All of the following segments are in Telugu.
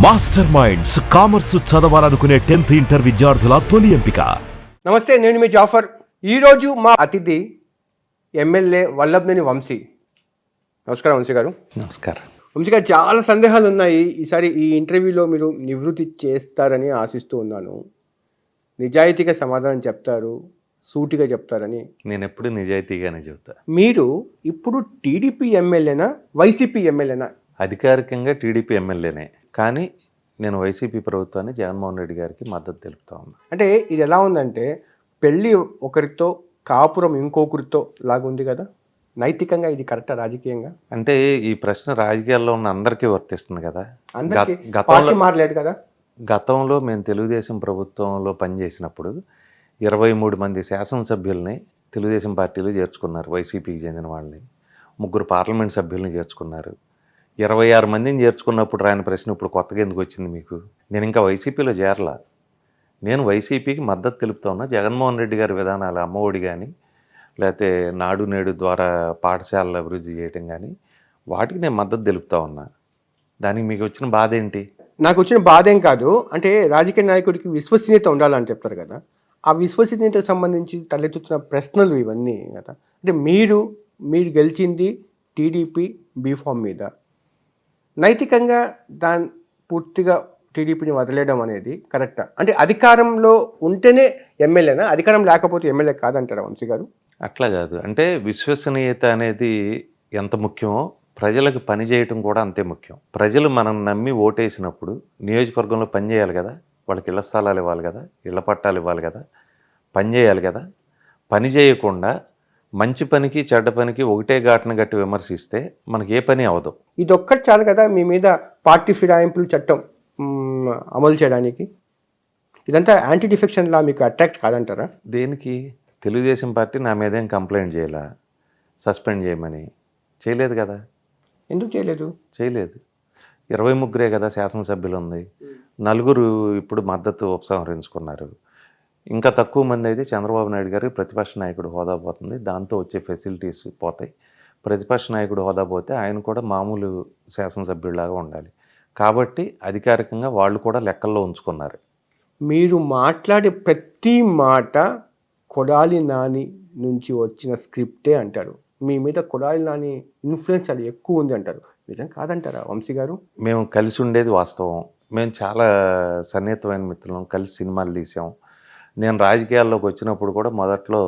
మాస్టర్ మైండ్స్ కామర్స్ చదవాలనుకునే 10th ఇంటర్ విద్యార్థుల తొలి ఎంపిక. నమస్తే, నేను మీ జాఫర్. ఈరోజు మా అతిథి ఎమ్మెల్యే వల్లభనేని వంశీ. నమస్కారం వంశీ గారు. నమస్కారం. వంశీ గారు, చాలా సందేహాలు ఉన్నాయి. ఈసారి ఈ ఇంటర్వ్యూలో మీరు నివృత్తి చేస్తారని ఆశిస్తూ ఉన్నాను. నిజాయితీగా సమాధానం చెప్తారు, సూటిగా చెప్తారని. నేను ఎప్పుడు నిజాయితీగానే చెబుతా. మీరు ఇప్పుడు టీడీపీ ఎమ్మెల్యేనా, వైసీపీ ఎమ్మెల్యేనా? అధికారికంగా టీడీపీ ఎమ్మెల్యేనే, కానీ నేను వైసీపీ ప్రభుత్వాన్ని జగన్మోహన్ రెడ్డి గారికి మద్దతు తెలుపుతా ఉన్నా. అంటే ఇది ఎలా ఉందంటే, పెళ్ళి ఒకరితో కాపురం ఇంకొకరితో లాగుంది కదా. నైతికంగా ఇది కరెక్టా రాజకీయంగా? అంటే ఈ ప్రశ్న రాజకీయాల్లో ఉన్న అందరికీ వర్తిస్తుంది కదా. అందరికీ పార్టీ మారలేదు కదా. గతంలో మేము తెలుగుదేశం ప్రభుత్వంలో పనిచేసినప్పుడు 23 మంది శాసనసభ్యుల్ని తెలుగుదేశం పార్టీలో చేర్చుకున్నారు. వైసీపీకి చెందిన వాళ్ళని 3 పార్లమెంట్ సభ్యుల్ని చేర్చుకున్నారు. 26 మందిని చేర్చుకున్నప్పుడు రాని ప్రశ్న ఇప్పుడు కొత్తగా ఎందుకు వచ్చింది మీకు? నేను ఇంకా వైసీపీలో చేరలా. నేను వైసీపీకి మద్దతు తెలుపుతా ఉన్నా. జగన్మోహన్ రెడ్డి గారి విధానాలు, అమ్మఒడి కానీ, లేకపోతే నాడు నేడు ద్వారా పాఠశాలలు అభివృద్ధి చేయటం కానీ, వాటికి నేను మద్దతు తెలుపుతా ఉన్నా. దానికి మీకు వచ్చిన బాధ ఏంటి? నాకు వచ్చిన బాధ ఏం కాదు. అంటే రాజకీయ నాయకుడికి విశ్వసనీయత ఉండాలని చెప్తారు కదా. ఆ విశ్వసనీయతకు సంబంధించి తలెత్తుతున్న ప్రశ్నలు ఇవన్నీ కదా. అంటే మీరు గెలిచింది టీడీపీ బీఫామ్ మీద. నైతికంగా దాని పూర్తిగా టీడీపీని వదిలేయడం అనేది కరెక్టా? అంటే అధికారంలో ఉంటేనే ఎమ్మెల్యేనా, అధికారం లేకపోతే ఎమ్మెల్యే కాదంటారా వంశీ గారు? అట్లా కాదు. అంటే విశ్వసనీయత అనేది ఎంత ముఖ్యమో ప్రజలకు పని చేయటం కూడా అంతే ముఖ్యం. ప్రజలు మనం నమ్మి ఓటేసినప్పుడు నియోజకవర్గంలో పని చేయాలి కదా, వాళ్ళకి ఇళ్ల స్థలాలు ఇవ్వాలి కదా, ఇళ్ల పట్టాలు ఇవ్వాలి కదా, పని చేయాలి కదా. పని చేయకుండా మంచి పనికి చెడ్డ పనికి ఒకటే ఘాటును గట్టి విమర్శిస్తే మనకి ఏ పని అవదు. ఇది ఒక్కటి చాలు కదా మీ మీద పార్టీ ఫిరాయింపుల చట్టం అమలు చేయడానికి. ఇదంతా యాంటీ డిఫెక్షన్ లా మీకు అట్రాక్ట్ కాదంటారా? దేనికి? తెలుగుదేశం పార్టీ నా మీదేం కంప్లైంట్ చేయాల, సస్పెండ్ చేయమని చేయలేదు కదా. ఎందుకు చేయలేదు? 23 కదా శాసనసభ్యులు ఉంది. 4 ఇప్పుడు మద్దతు ఉపసంహరించుకున్నారు. ఇంకా తక్కువ మంది అయితే చంద్రబాబు నాయుడు గారికి ప్రతిపక్ష నాయకుడు హోదా పోతుంది. దాంతో వచ్చే ఫెసిలిటీస్ పోతాయి. ప్రతిపక్ష నాయకుడు హోదా పోతే ఆయన కూడా మామూలు శాసనసభ్యుడిలాగా ఉండాలి. కాబట్టి అధికారికంగా వాళ్ళు కూడా లెక్కల్లో ఉంచుకున్నారు. మీరు మాట్లాడే ప్రతి మాట కొడాలి నాని నుంచి వచ్చిన స్క్రిప్టే అంటారు. మీ మీద కొడాలి నాని ఇన్ఫ్లుయెన్స్ అది ఎక్కువ ఉంది అంటారు. నిజం కాదంటారా వంశీ గారు? మేము కలిసి ఉండేది వాస్తవం. మేము చాలా సన్నిహితమైన మిత్రులం, కలిసి సినిమాలు తీసాం. నేను రాజకీయాల్లోకి వచ్చినప్పుడు కూడా మొదట్లో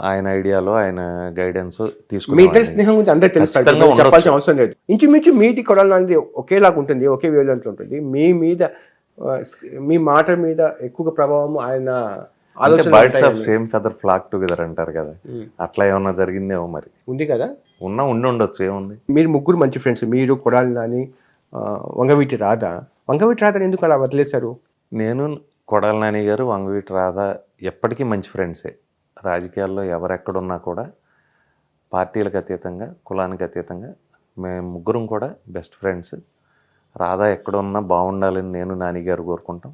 ఆయన ఐడియాలో, ఆయన గైడెన్స్ తీసుకుని. మీ ఇద్దరి స్నేహం గురించి అందరూ తెలుస్తారు, చెప్పాల్సిన అవసరం లేదు. ఇంచుమించు మీది కొడాలి నాని ఒకేలాగా ఉంటుంది, ఒకే వేవ్లెంగ్త్ ఉంటుంది. మీ మాట మీద ఎక్కువ ప్రభావం ఆయన birds of same feather flock together అంటారు కదా, అట్లా ఏమన్నా జరిగిందేమో మరి. ఉంది కదా, ఉండొచ్చు. ఏముంది? మీరు 3 మంచి ఫ్రెండ్స్, మీరు కొడాలి నాని, వంగవీటి రాధని ఎందుకు అలా వదిలేశారు? నేను, కొడాలి నాని గారు, వంగవీటి రాధ ఎప్పటికీ మంచి ఫ్రెండ్సే. రాజకీయాల్లో ఎవరెక్కడున్నా కూడా పార్టీలకు అతీతంగా, కులానికి అతీతంగా మేము 3 కూడా బెస్ట్ ఫ్రెండ్స్. రాధా ఎక్కడున్నా బాగుండాలని నేను, నాని గారు కోరుకుంటాం.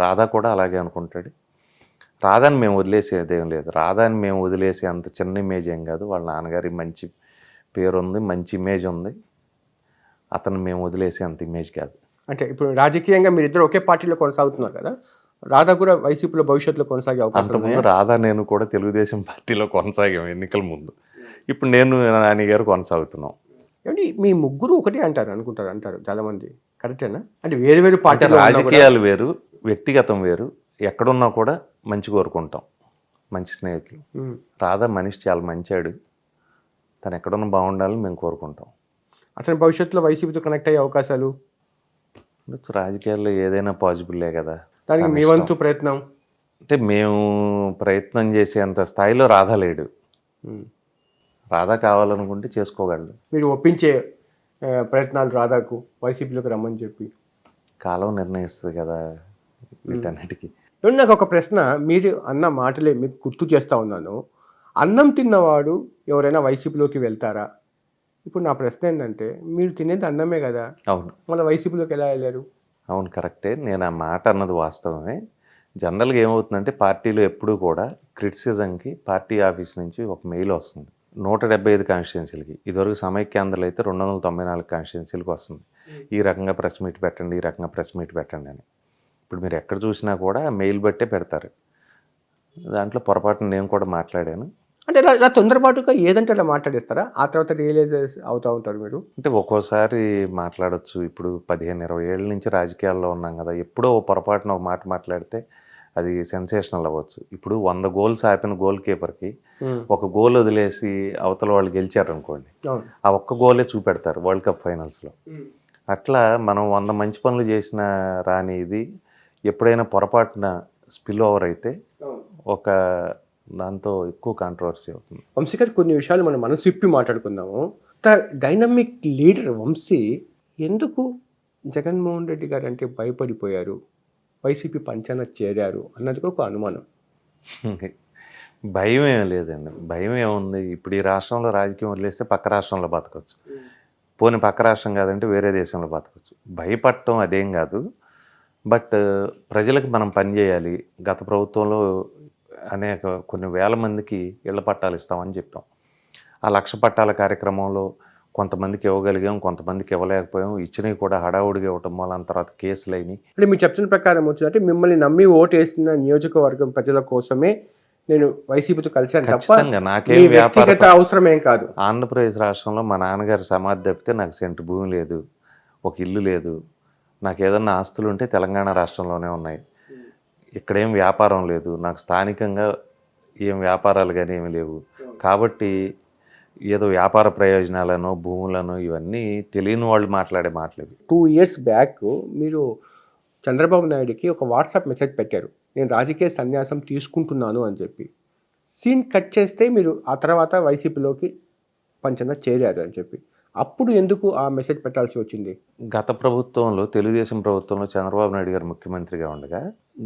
రాధా కూడా అలాగే అనుకుంటాడు. రాధాని మేము వదిలేసేదేం లేదు. రాధాని మేము వదిలేసే అంత చిన్న ఇమేజ్ ఏం కాదు. వాళ్ళ నాన్నగారి మంచి పేరు ఉంది, మంచి ఇమేజ్ ఉంది. అతను మేము వదిలేసే అంత ఇమేజ్ కాదు. అంటే ఇప్పుడు రాజకీయంగా మీరిద్దరు ఒకే పార్టీలో కొనసాగుతున్నారు కదా, రాధా కూడా వైసీపీలో భవిష్యత్తులో కొనసాగే అవకాశం? అంతకుముందు రాధా నేను కూడా తెలుగుదేశం పార్టీలో కొనసాగాం ఎన్నికల ముందు. ఇప్పుడు నేను, నాని గారు కొనసాగుతున్నాం. ఏమంటే మీ 3 ఒకటే అంటారు చాలా మంది. కరెక్టేనా? అంటే వేరు పార్టీ, రాజకీయాలు వేరు, వ్యక్తిగతం వేరు. ఎక్కడున్నా కూడా మంచి కోరుకుంటాం, మంచి స్నేహితులు. రాధా మనిషి చాలా మంచాడు. తను ఎక్కడున్నా బాగుండాలని మేము కోరుకుంటాం. అతని భవిష్యత్తులో వైసీపీతో కనెక్ట్ అయ్యే అవకాశాలు? రాజకీయాల్లో ఏదైనా పాసిబుల్లే కదా. దానికి మీ వంతు ప్రయత్నం? అంటే మేము ప్రయత్నం చేసేంత స్థాయిలో రాధా లేడు. రాధా కావాలనుకుంటే చేసుకోగలడు. మీరు ఒప్పించే ప్రయత్నాలు రాధాకు వైసీపీలోకి రమ్మని చెప్పి? కాలం నిర్ణయిస్తుంది కదా వీటన్నిటికీ. నాకు ఒక ప్రశ్న, మీరు అన్న మాటలే మీకు గుర్తు చేస్తూ ఉన్నాను. అన్నం తిన్నవాడు ఎవరైనా వైసీపీలోకి వెళ్తారా? ఇప్పుడు నా ప్రశ్న ఏంటంటే, మీరు తినేది అన్నమే కదా. అవును. మళ్ళీ వైసీపీలోకి ఎలా వెళ్ళారు? అవును, కరెక్టే. నేను ఆ మాట అన్నది వాస్తవమే. జనరల్గా ఏమవుతుందంటే, పార్టీలో ఎప్పుడూ కూడా క్రిటిసిజంకి పార్టీ ఆఫీస్ నుంచి ఒక మెయిల్ వస్తుంది. 175 కాన్స్టిట్యున్సీలకి. ఇదివరకు సమైక్యాంధ్రలో అయితే 294 కాన్స్టిట్యున్సీలకు వస్తుంది. ఈ రకంగా ప్రెస్ మీట్ పెట్టండి, ఈ రకంగా ప్రెస్ మీట్ పెట్టండి అని. ఇప్పుడు మీరు ఎక్కడ చూసినా కూడా మెయిల్ బట్టే పెడతారు. దాంట్లో పొరపాటున నేను కూడా మాట్లాడాను. అంటే ఇలా తొందరపాటుగా ఏదంటే అలా మాట్లాడేస్తారా? ఆ తర్వాత రియలైజ్ అవుతూ ఉంటారు మీరు? అంటే ఒక్కోసారి మాట్లాడొచ్చు. ఇప్పుడు 15-20 ఏళ్ళ నుంచి రాజకీయాల్లో ఉన్నాం కదా, ఎప్పుడో పొరపాటున ఒక మాట మాట్లాడితే అది సెన్సేషనల్ అవ్వచ్చు. ఇప్పుడు 100 గోల్స్ ఆపిన గోల్ కీపర్కి ఒక గోల్ వదిలేసి అవతల వాళ్ళు గెలిచారనుకోండి, ఆ ఒక్క గోలే చూపెడతారు వరల్డ్ కప్ ఫైనల్స్లో. అట్లా మనం 100 మంచి పనులు చేసిన రాని ఇది ఎప్పుడైనా పొరపాటున స్పిల్ ఓవర్ అయితే ఒక దాంతో ఎక్కువ కాంట్రవర్సీ అవుతుంది. వంశీ గారు, కొన్ని విషయాలు మనం మనసు ఇప్పి మాట్లాడుకుందాము. డైనమిక్ లీడర్ వంశీ ఎందుకు జగన్మోహన్ రెడ్డి గారు అంటే భయపడిపోయారు, వైసీపీ పంచాన చేరారు అన్నది ఒక అనుమానం. భయం ఏం లేదండి. భయం ఏముంది? ఇప్పుడు ఈ రాష్ట్రంలో రాజకీయం వదిలేస్తే పక్క రాష్ట్రంలో బతకచ్చు, పోనీ పక్క రాష్ట్రం కాదంటే వేరే దేశంలో బతకచ్చు. భయపడటం అదేం కాదు. బట్ ప్రజలకు మనం పనిచేయాలి. గత ప్రభుత్వంలో కొన్ని వేల మందికి ఇళ్ల పట్టాలు ఇస్తామని చెప్పాం. ఆ 1,00,000 పట్టాల కార్యక్రమంలో కొంతమందికి ఇవ్వగలిగాం, కొంతమందికి ఇవ్వలేకపోయాం. ఇచ్చినవి కూడా హడావుడిగా ఇవ్వటం వల్ల తర్వాత కేసులు అయినాయి. అంటే మీరు చెప్తున్న ప్రకారం వచ్చిందంటే మిమ్మల్ని నమ్మి ఓటు వేసిన నియోజకవర్గం ప్రజల కోసమే నేను వైసీపీతో కలిసాను తప్ప నాకేం వ్యక్తిగత అవసరం ఏం కాదు. ఆంధ్రప్రదేశ్ రాష్ట్రంలో మా నాన్నగారు సమాధి తప్పితే నాకు సెంటు భూమి లేదు, ఒక ఇల్లు లేదు. నాకు ఏదన్నా ఆస్తులు ఉంటే తెలంగాణ రాష్ట్రంలోనే ఉన్నాయి. ఇక్కడేం వ్యాపారం లేదు, నాకు స్థానికంగా ఏం వ్యాపారాలు కానీ ఏమి లేవు. కాబట్టి ఏదో వ్యాపార ప్రయోజనాలను భూములను ఇవన్నీ తెలియని వాళ్ళు మాట్లాడే మాటలేదు. 2 years బ్యాక్ మీరు చంద్రబాబు నాయుడుకి ఒక వాట్సాప్ మెసేజ్ పెట్టారు, నేను రాజకీయ సన్యాసం తీసుకుంటున్నాను అని చెప్పి. సీన్ కట్ చేస్తే మీరు ఆ తర్వాత వైసీపీలోకి పంచన చేరారు అని చెప్పి. అప్పుడు ఎందుకు ఆ మెసేజ్ పెట్టాల్సి వచ్చింది? గత ప్రభుత్వంలో, తెలుగుదేశం ప్రభుత్వంలో చంద్రబాబు నాయుడు గారు ముఖ్యమంత్రిగా ఉండగా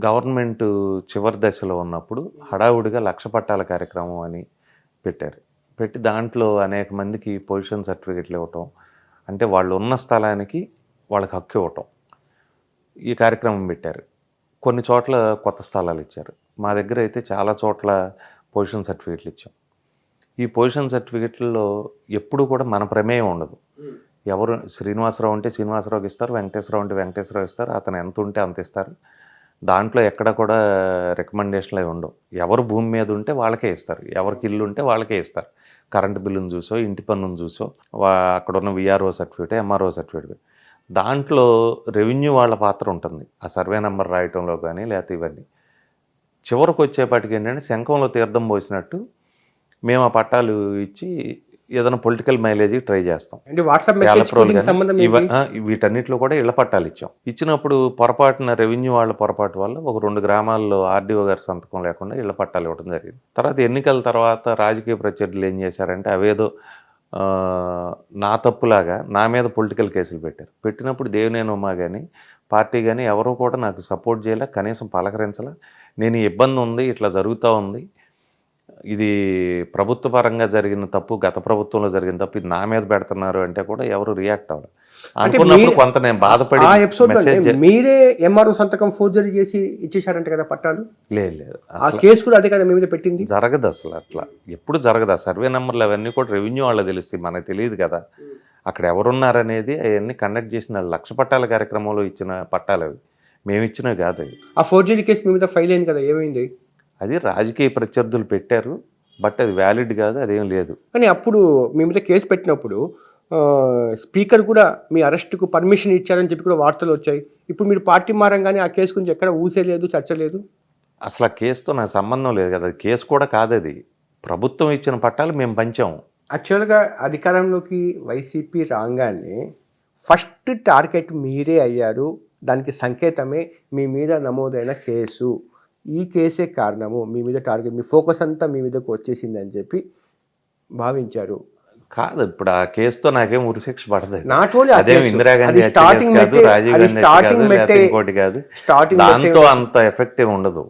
గవర్నమెంట్ చివరి దశలో ఉన్నప్పుడు హడావుడిగా 1,00,000 పట్టాల కార్యక్రమం అని పెట్టి దాంట్లో అనేక మందికి పొజిషన్ సర్టిఫికెట్లు ఇవ్వటం, అంటే వాళ్ళు ఉన్న స్థలానికి వాళ్ళకి హక్కు ఇవ్వటం, ఈ కార్యక్రమం పెట్టారు. కొన్ని చోట్ల కొత్త స్థలాలు ఇచ్చారు. మా దగ్గర అయితే చాలా చోట్ల పొజిషన్ సర్టిఫికెట్లు ఇచ్చాం. ఈ పొజిషన్ సర్టిఫికెట్లలో ఎప్పుడు కూడా మన ప్రమేయం ఉండదు. ఎవరు శ్రీనివాసరావు ఉంటే శ్రీనివాసరావుకి ఇస్తారు, వెంకటేశ్వరరావు ఉంటే వెంకటేశ్వరరావు ఇస్తారు, అతను ఎంత ఉంటే అంత ఇస్తారు. దాంట్లో ఎక్కడ కూడా రికమెండేషన్లు అవి ఉండవు. ఎవరు భూమి మీద ఉంటే వాళ్ళకే ఇస్తారు, ఎవరికి ఇల్లు ఉంటే వాళ్ళకే ఇస్తారు. కరెంటు బిల్లును చూసో, ఇంటి పన్నును చూసో, అక్కడ ఉన్న విఆర్ఓ సర్టిఫికేట్, ఎంఆర్ఓ సర్టిఫికేట్, దాంట్లో రెవెన్యూ వాళ్ళ పాత్ర ఉంటుంది. ఆ సర్వే నెంబర్ రాయటంలో కానీ లేకపోతే ఇవన్నీ. చివరికి వచ్చేపాటికి ఏంటంటే శంఖంలో తీర్థం పోసినట్టు మేము ఆ పట్టాలు ఇచ్చి ఏదైనా పొలిటికల్ మైలేజీ ట్రై చేస్తాం. వీటన్నిటిలో కూడా ఇళ్ల పట్టాలు ఇచ్చాం. ఇచ్చినప్పుడు పొరపాటున రెవెన్యూ వాళ్ళ పొరపాటు వల్ల ఒక 2 గ్రామాల్లో ఆర్డీఓ గారి సంతకం లేకుండా ఇళ్ల పట్టాలు ఇవ్వడం జరిగింది. తర్వాత ఎన్నికల తర్వాత రాజకీయ ప్రత్యర్థులు ఏం చేశారంటే అవేదో నా తప్పులాగా నా మీద పొలిటికల్ కేసులు పెట్టినప్పుడు దేవినేని ఉమా కానీ పార్టీ కానీ ఎవరూ కూడా నాకు సపోర్ట్ చేయలే, కనీసం పలకరించలే. నేను ఇబ్బంది ఉంది, ఇట్లా జరుగుతూ ఉంది, ఇది ప్రభుత్వ పరంగా జరిగిన తప్పు, గత ప్రభుత్వంలో జరిగిన తప్పు, ఇది నా మీద పెడుతున్నారు అంటే కూడా ఎవరు రియాక్ట్ అవ్వరు. అనుకున్నప్పుడు కొంత నేను బాధపడి మీరే ఎంఆర్ఓ సంతకం ఫోర్జరీ చేసి ఇచ్చేసారంటే కదా పట్టాలు? లేదు, ఆ కేసు కూడా అదే కదా మీ మీద పెట్టింది. జరగదు అసలు, అట్లా ఎప్పుడు జరగదు. ఆ సర్వే నెంబర్లు అవన్నీ కూడా రెవెన్యూ వాళ్ళకి తెలుస్తాయి, మనకు తెలియదు కదా అక్కడ ఎవరున్నారనేది. అవన్నీ కండక్ట్ చేసిన 1,00,000 పట్టాల కార్యక్రమంలో ఇచ్చిన పట్టాలు అవి, మేము ఇచ్చినవి కాదు అవి. ఆ ఫోర్జరీ కేసు మీ మీద ఫైల్ అయింది కదా, ఏమైంది? అది రాజకీయ ప్రత్యర్థులు పెట్టారు, బట్ అది వ్యాలిడ్ కాదు, అదేం లేదు. కానీ అప్పుడు మీ మీద కేసు పెట్టినప్పుడు స్పీకర్ కూడా మీ అరెస్ట్కు పర్మిషన్ ఇచ్చారని చెప్పి కూడా వార్తలు వచ్చాయి. ఇప్పుడు మీరు పార్టీ మారంగానే ఆ కేసు గురించి ఎక్కడ ఊసే లేదు, చర్చ లేదు. అసలు ఆ కేసుతో నాకు సంబంధం లేదు కదా, కేసు కూడా కాదు అది. ప్రభుత్వం ఇచ్చిన పట్టాలు మేము పంచాము. యాక్చువల్గా అధికారంలోకి వైసీపీ రాగానే ఫస్ట్ టార్గెట్ మీరే అయ్యారు. దానికి సంకేతమే మీ మీద నమోదైన కేసు. ఈ కేసే కారణము, మీ మీద టార్గెట్, మీ ఫోకస్ అంతా మీ మీదకి వచ్చేసింది అని చెప్పి భావించారు. కాదు, ఇప్పుడు ఆ కేసుతో నాకేం ఉరిశిక్ష పడదు. అదేం ఇందిరాగాంధీ కాదు, రాజీవ్ గాంధీ ఇంకోటి కాదు, దాంతో అంత ఎఫెక్టివ్ ఉండదు.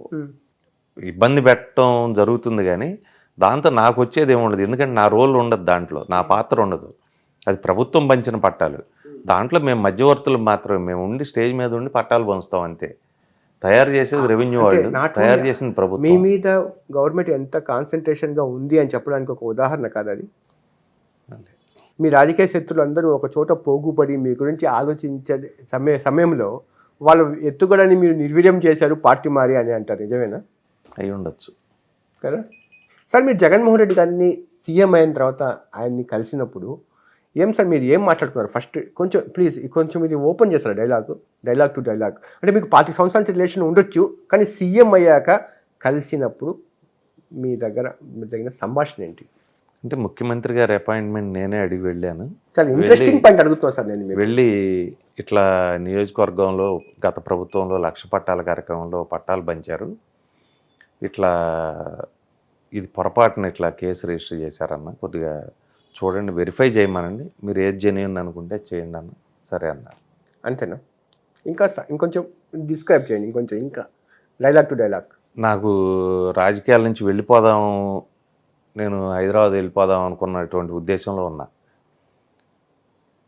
ఇబ్బంది పెట్టడం జరుగుతుంది కానీ దాంతో నాకు వచ్చేది ఏమి ఉండదు. ఎందుకంటే నా రోల్ ఉండదు, దాంట్లో నా పాత్ర ఉండదు. అది ప్రభుత్వం పంచిన పట్టాలు, దాంట్లో మేము మధ్యవర్తులు మాత్రమే. మేము ఉండి స్టేజ్ మీద ఉండి పట్టాలు పంచుతాం అంతే. తయారు చేసేది రెవెన్యూ అంటే వాళ్ళు, not తయారు only చేసింది మీ ప్రభుత్వం. మీద గవర్నమెంట్ ఎంత కాన్సన్ట్రేషన్గా ఉంది అని చెప్పడానికి ఒక ఉదాహరణ కాదు అది. మీ రాజకీయ శత్రులు అందరూ ఒక చోట పోగుపడి మీ గురించి ఆలోచించే సమయంలో వాళ్ళ ఎత్తుగడని మీరు నిర్వీర్యం చేశారు పార్టీ మారి అని అంటారు, నిజమేనా? అయి ఉండొచ్చు కదా సార్. మీరు జగన్మోహన్ రెడ్డి గారిని సీఎం అయిన తర్వాత ఆయన్ని కలిసినప్పుడు ఏం సార్ మీరు ఏం మాట్లాడుకున్నారు? ఫస్ట్ కొంచెం ప్లీజ్ కొంచెం ఇది ఓపెన్ చేస్తారు డైలాగ్ టు డైలాగ్. అంటే మీకు 40 సంవత్సరాల నుంచి రిలేషన్ ఉండొచ్చు, కానీ సీఎం అయ్యాక కలిసినప్పుడు మీ దగ్గర సంభాషణ ఏంటి? అంటే ముఖ్యమంత్రి గారి అపాయింట్మెంట్ నేనే అడిగి వెళ్ళాను. చాలా ఇంట్రెస్టింగ్ పాయింట్ అడుగుతున్నా సార్ నేను. వెళ్ళి ఇట్లా నియోజకవర్గంలో గత ప్రభుత్వంలో 1,00,000 పట్టాల కార్యక్రమంలో పట్టాలు పంచారు, ఇట్లా ఇది పొరపాటున ఇట్లా కేసు రిజిస్టర్ చేశారన్న, కొద్దిగా చూడండి, వెరిఫై చేయమనండి, మీరు ఏది జెన్యూన్ అనుకుంటే చేయండి అన్న. సరే అన్నారు. అంతేనా? ఇంకా ఇంకొంచెం డిస్క్రైబ్ చేయండి, ఇంకొంచెం ఇంకా డైలాగ్ టు డైలాగ్. నాకు రాజకీయాల నుంచి వెళ్ళిపోదాం, నేను హైదరాబాద్ వెళ్ళిపోదాం అనుకున్నటువంటి ఉద్దేశంలో ఉన్నా.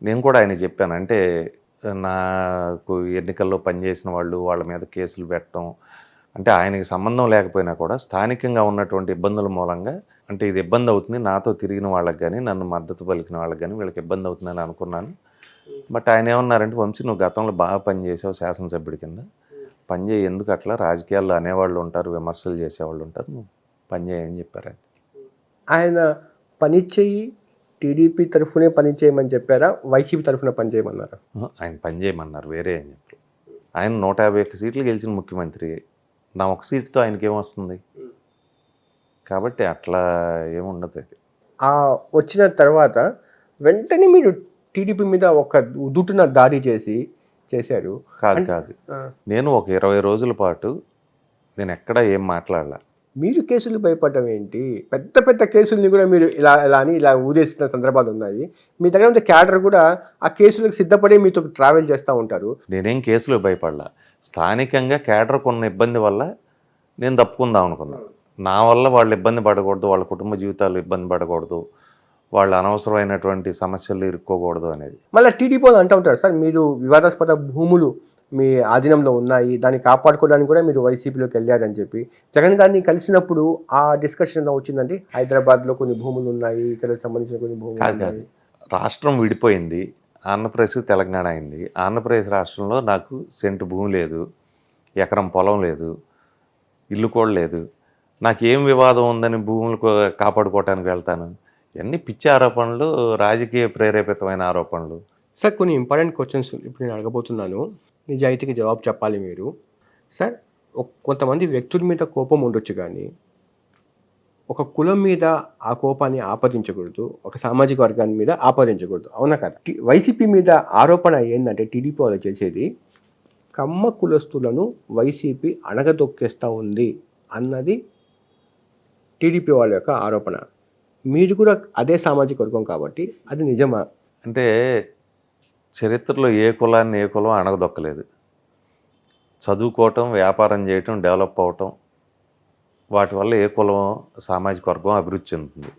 నేను కూడా ఆయన చెప్పాను, అంటే నాకు ఎన్నికల్లో పనిచేసిన వాళ్ళు వాళ్ళ మీద కేసులు పెట్టడం, అంటే ఆయనకి సంబంధం లేకపోయినా కూడా స్థానికంగా ఉన్నటువంటి ఇబ్బందుల మూలంగా, అంటే ఇది ఇబ్బంది అవుతుంది నాతో తిరిగిన వాళ్ళకి కానీ నన్ను మద్దతు పలికిన వాళ్ళకి కానీ వీళ్ళకి ఇబ్బంది అవుతుందని అనుకున్నాను. బట్ ఆయన ఏమన్నారంటే, వంశీ నువ్వు గతంలో బాగా పనిచేసావు శాసనసభ్యుడి కింద, పనిచేయి, ఎందుకు అట్లా రాజకీయాల్లో అనేవాళ్ళు ఉంటారు, విమర్శలు చేసేవాళ్ళు ఉంటారు, నువ్వు పనిచేయని చెప్పారు. ఆయన పనిచేయి టీడీపీ తరఫునే పనిచేయమని చెప్పారా, వైసీపీ తరఫున పనిచేయమన్నారా? ఆయన పనిచేయమన్నారు, వేరే ఏం చెప్పారు. ఆయన 151 సీట్లు గెలిచిన ముఖ్యమంత్రి, నా ఒక సీటుతో ఆయనకి ఏమొస్తుంది? కాబట్టి అట్లా ఏముండదు. అది వచ్చిన తర్వాత వెంటనే మీరు టీడీపీ మీద ఒక ఉదుటున దాడి చేశారు. కాదు, నేను ఒక 20 రోజుల పాటు నేను ఎక్కడా ఏం మాట్లాడలా. మీరు కేసులు భయపడడం ఏంటి? పెద్ద పెద్ద కేసుల్ని కూడా మీరు ఇలా ఊదేసిన సందర్భాలు ఉన్నాయి. మీ దగ్గర ఉన్న క్యాడర్ కూడా ఆ కేసులకు సిద్ధపడి మీతో ట్రావెల్ చేస్తూ ఉంటారు. నేనేం కేసులు భయపడలా. స్థానికంగా క్యాడర్కు ఉన్న ఇబ్బంది వల్ల నేను తప్పుకుందాం అనుకున్నాను. నా వల్ల వాళ్ళు ఇబ్బంది పడకూడదు, వాళ్ళ కుటుంబ జీవితాలు ఇబ్బంది పడకూడదు, వాళ్ళు అనవసరమైనటువంటి సమస్యలు ఇరుక్కోకూడదు అనేది. మళ్ళీ టీడీపీ వాళ్ళు అంటూ ఉంటారు, సార్ మీరు వివాదాస్పద భూములు మీ ఆధీనంలో ఉన్నాయి, దాన్ని కాపాడుకోవడానికి కూడా మీరు వైసీపీలోకి వెళ్ళారని చెప్పి జగన్ గారిని కలిసినప్పుడు ఆ డిస్కషన్ వచ్చిందండి. హైదరాబాద్లో కొన్ని భూములు ఉన్నాయి, ఇక్కడ సంబంధించిన కొన్ని భూములు ఉన్నాయి. రాష్ట్రం విడిపోయింది, ఆంధ్రప్రదేశ్ తెలంగాణ అయింది. ఆంధ్రప్రదేశ్ రాష్ట్రంలో నాకు సెంటు భూమి లేదు, ఎకరం పొలం లేదు, ఇల్లు కూడా లేదు. నాకు ఏం వివాదం ఉందని భూములు కాపాడుకోవటానికి వెళ్తాను? ఇవన్నీ పిచ్చి ఆరోపణలు, రాజకీయ ప్రేరేపితమైన ఆరోపణలు. సార్ కొన్ని ఇంపార్టెంట్ క్వశ్చన్స్ ఇప్పుడు నేను అడగబోతున్నాను, నిజాయితీకి జవాబు చెప్పాలి మీరు. సార్ కొంతమంది వ్యక్తుల మీద కోపం ఉండొచ్చు, కానీ ఒక కులం మీద ఆ కోపాన్ని ఆపాదించకూడదు, ఒక సామాజిక వర్గాన్ని మీద ఆపాదించకూడదు, అవునా కదా? వైసీపీ మీద ఆరోపణ ఏంటంటే టీడీపీ వాళ్ళు చేసేది కమ్మ కులస్తులను వైసీపీ అణగదొక్కేస్తూ ఉంది అన్నది టీడీపీ వాళ్ళ యొక్క ఆరోపణ. మీరు కూడా అదే సామాజిక వర్గం కాబట్టి అది నిజమా? అంటే చరిత్రలో ఏ కులాన్ని ఏ కులం అణగదొక్కలేదు. చదువుకోవటం, వ్యాపారం చేయటం, డెవలప్ అవటం, వాటి వల్ల ఏ కులం సామాజిక వర్గం అభివృద్ధి చెందుతుంది.